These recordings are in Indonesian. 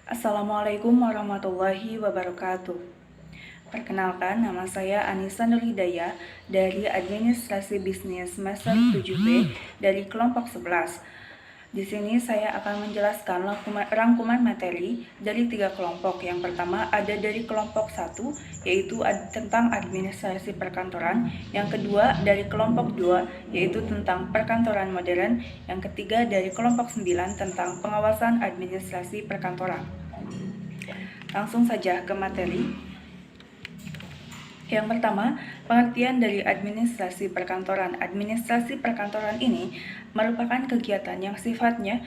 Assalamualaikum warahmatullahi wabarakatuh. Perkenalkan, nama saya Anissa Nurhidayah dari Administrasi Bisnis semester 7B dari kelompok 11. Di sini saya akan menjelaskan rangkuman materi dari 3 kelompok. Yang pertama ada dari kelompok 1, yaitu tentang administrasi perkantoran. Yang kedua dari kelompok 2, yaitu tentang perkantoran modern. Yang ketiga dari kelompok 9 tentang pengawasan administrasi perkantoran. Langsung saja ke materi. Yang pertama, pengertian dari administrasi perkantoran. Administrasi perkantoran ini merupakan kegiatan yang sifatnya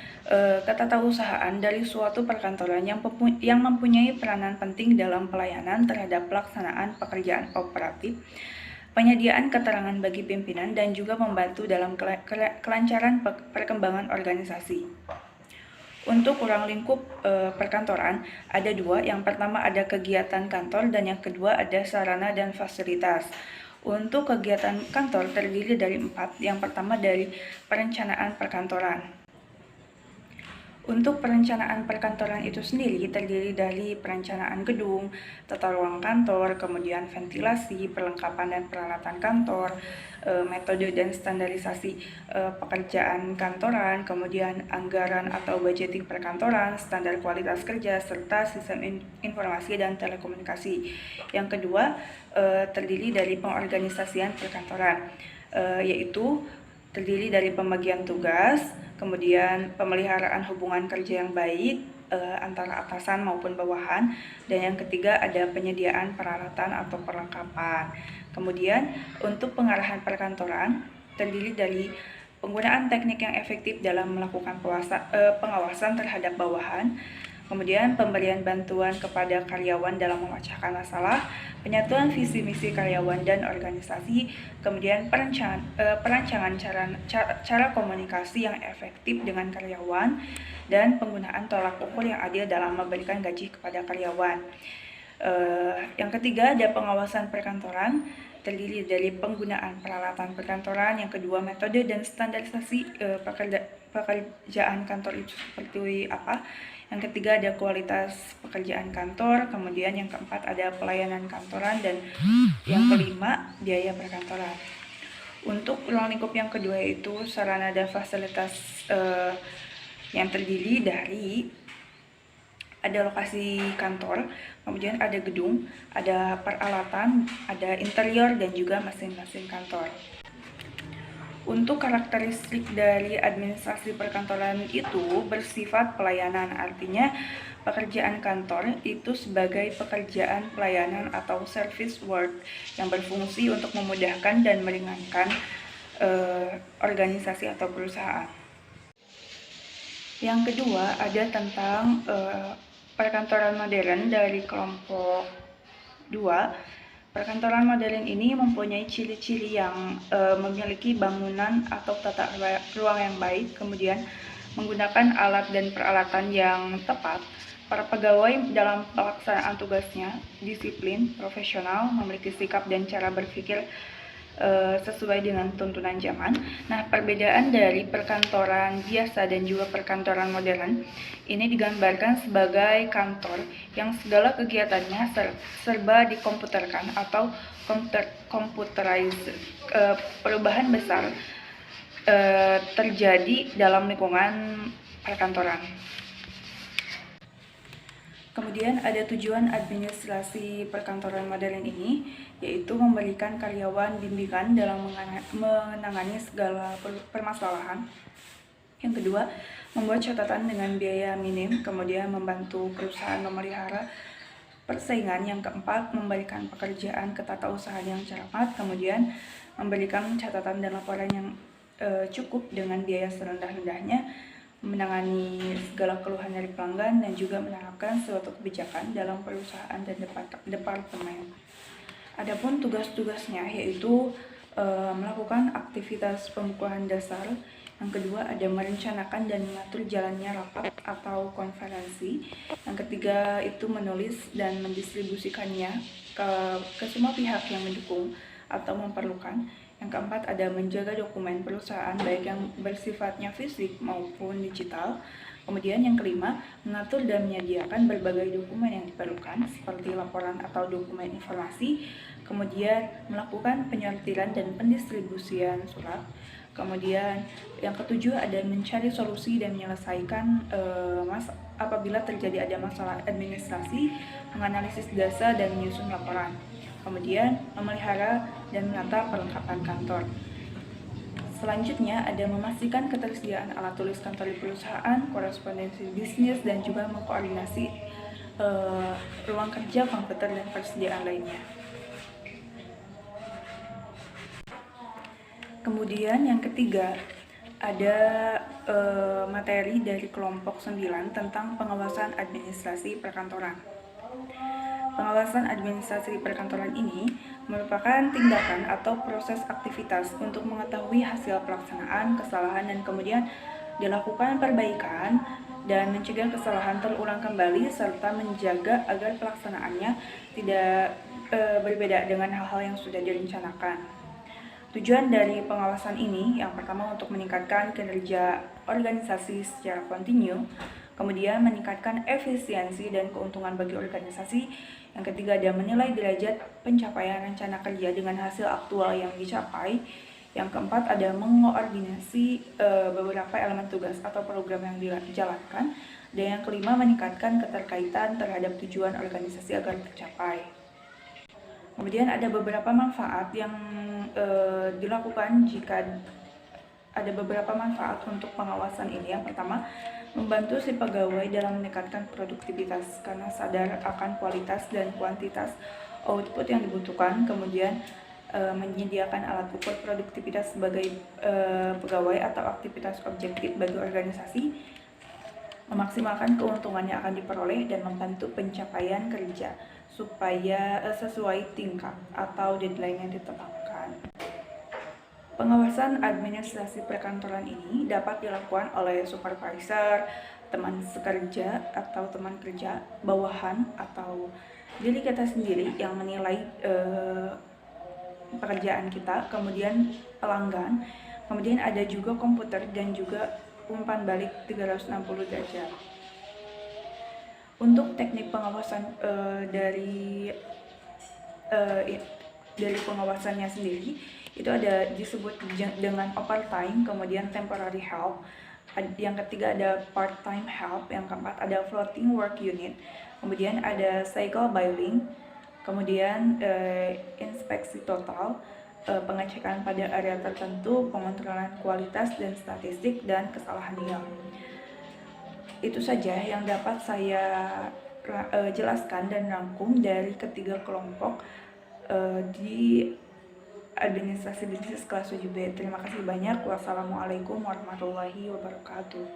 ketatausahaan dari suatu perkantoran yang mempunyai peranan penting dalam pelayanan terhadap pelaksanaan pekerjaan operatif, penyediaan keterangan bagi pimpinan, dan juga membantu dalam kelancaran perkembangan organisasi. Untuk ruang lingkup perkantoran ada 2. Yang pertama ada kegiatan kantor dan yang kedua ada sarana dan fasilitas. Untuk kegiatan kantor terdiri dari 4. Yang pertama dari perencanaan perkantoran. Untuk perencanaan perkantoran itu sendiri terdiri dari perencanaan gedung, tata ruang kantor, kemudian ventilasi, perlengkapan dan peralatan kantor, metode dan standarisasi pekerjaan kantoran, kemudian anggaran atau budgeting perkantoran, standar kualitas kerja, serta sistem informasi dan telekomunikasi. Yang kedua terdiri dari pengorganisasian perkantoran, yaitu terdiri dari pembagian tugas, kemudian pemeliharaan hubungan kerja yang baik antara atasan maupun bawahan, dan yang ketiga ada penyediaan peralatan atau perlengkapan. Kemudian untuk pengarahan perkantoran terdiri dari penggunaan teknik yang efektif dalam melakukan pengawasan terhadap bawahan, kemudian pemberian bantuan kepada karyawan dalam memecahkan masalah, penyatuan visi misi karyawan dan organisasi, kemudian perancangan cara komunikasi yang efektif dengan karyawan, dan penggunaan tolak ukur yang adil dalam memberikan gaji kepada karyawan. Yang ketiga ada pengawasan perkantoran, terdiri dari penggunaan peralatan perkantoran. Yang kedua metode dan standarisasi pekerjaan kantor itu seperti apa. Yang ketiga ada kualitas pekerjaan kantor, kemudian yang keempat ada pelayanan kantoran, dan yang kelima biaya perkantoran. Untuk ruang lingkup yang kedua yaitu sarana dan fasilitas yang terdiri dari ada lokasi kantor, kemudian ada gedung, ada peralatan, ada interior, dan juga mesin-mesin kantor. Untuk karakteristik dari administrasi perkantoran itu bersifat pelayanan, artinya pekerjaan kantor itu sebagai pekerjaan pelayanan atau service work yang berfungsi untuk memudahkan dan meringankan organisasi atau perusahaan. Yang kedua ada tentang perkantoran modern dari kelompok 2. Perkantoran modern ini mempunyai ciri-ciri yang memiliki bangunan atau tata ruang yang baik, kemudian menggunakan alat dan peralatan yang tepat. Para pegawai dalam pelaksanaan tugasnya disiplin, profesional, memiliki sikap dan cara berpikir sesuai dengan tuntunan zaman. Nah, perbedaan dari perkantoran biasa dan juga perkantoran modern ini digambarkan sebagai kantor yang segala kegiatannya serba dikomputerkan atau computerized. Perubahan besar terjadi dalam lingkungan perkantoran. Kemudian ada tujuan administrasi perkantoran modern ini, yaitu memberikan karyawan bimbingan dalam menangani segala permasalahan. Yang kedua, membuat catatan dengan biaya minim, kemudian membantu perusahaan memelihara persaingan. Yang keempat, memberikan pekerjaan ketatausahaan yang cermat, kemudian memberikan catatan dan laporan yang cukup dengan biaya serendah-rendahnya, menangani segala keluhan dari pelanggan, dan juga menerapkan suatu kebijakan dalam perusahaan dan departemen. Adapun tugas-tugasnya yaitu melakukan aktivitas pembukuan dasar. Yang kedua ada merencanakan dan mengatur jalannya rapat atau konferensi. Yang ketiga itu menulis dan mendistribusikannya ke semua pihak yang mendukung atau memerlukan. Yang keempat ada menjaga dokumen perusahaan baik yang bersifatnya fisik maupun digital. Kemudian yang kelima, mengatur dan menyediakan berbagai dokumen yang diperlukan seperti laporan atau dokumen informasi, kemudian melakukan penyortiran dan pendistribusian surat. Kemudian yang ketujuh ada mencari solusi dan menyelesaikan apabila terjadi ada masalah administrasi, menganalisis data dan menyusun laporan. Kemudian memelihara dan menata perlengkapan kantor. Selanjutnya ada memastikan ketersediaan alat tulis kantor di perusahaan, korespondensi bisnis, dan juga mengkoordinasi ruang kerja, komputer, dan persediaan lainnya. Kemudian yang ketiga ada materi dari kelompok 9 tentang pengawasan administrasi perkantoran. Pengawasan administrasi perkantoran ini merupakan tindakan atau proses aktivitas untuk mengetahui hasil pelaksanaan, kesalahan, dan kemudian dilakukan perbaikan dan mencegah kesalahan terulang kembali serta menjaga agar pelaksanaannya tidak berbeda dengan hal-hal yang sudah direncanakan. Tujuan dari pengawasan ini yang pertama untuk meningkatkan kinerja organisasi secara kontinu, kemudian meningkatkan efisiensi dan keuntungan bagi organisasi. Yang ketiga ada menilai derajat pencapaian rencana kerja dengan hasil aktual yang dicapai. Yang keempat ada mengoordinasi beberapa elemen tugas atau program yang dijalankan. Dan yang kelima meningkatkan keterkaitan terhadap tujuan organisasi agar tercapai. Kemudian ada beberapa manfaat yang dilakukan jika ada beberapa manfaat untuk pengawasan ini. Yang pertama, membantu si pegawai dalam meningkatkan produktivitas karena sadar akan kualitas dan kuantitas output yang dibutuhkan. Kemudian menyediakan alat ukur produktivitas sebagai pegawai atau aktivitas objektif bagi organisasi, memaksimalkan keuntungan yang akan diperoleh dan membantu pencapaian kerja supaya sesuai tingkat atau deadline yang ditetapkan. Pengawasan administrasi perkantoran ini dapat dilakukan oleh supervisor, teman sekerja atau teman kerja, bawahan, atau diri kita sendiri yang menilai pekerjaan kita, kemudian pelanggan, kemudian ada juga komputer dan juga umpan balik 360 derajat. Untuk teknik pengawasan dari pengawasannya sendiri itu ada disebut dengan overtime, kemudian temporary help, yang ketiga ada part-time help, yang keempat ada floating work unit, kemudian ada cycle billing, kemudian inspeksi total, pengecekan pada area tertentu, pengontrolan kualitas dan statistik, dan kesalahan diam. Itu saja yang dapat saya jelaskan dan rangkum dari ketiga kelompok di administrasi bisnis kelas 7B. Terima kasih banyak. Wassalamualaikum warahmatullahi wabarakatuh.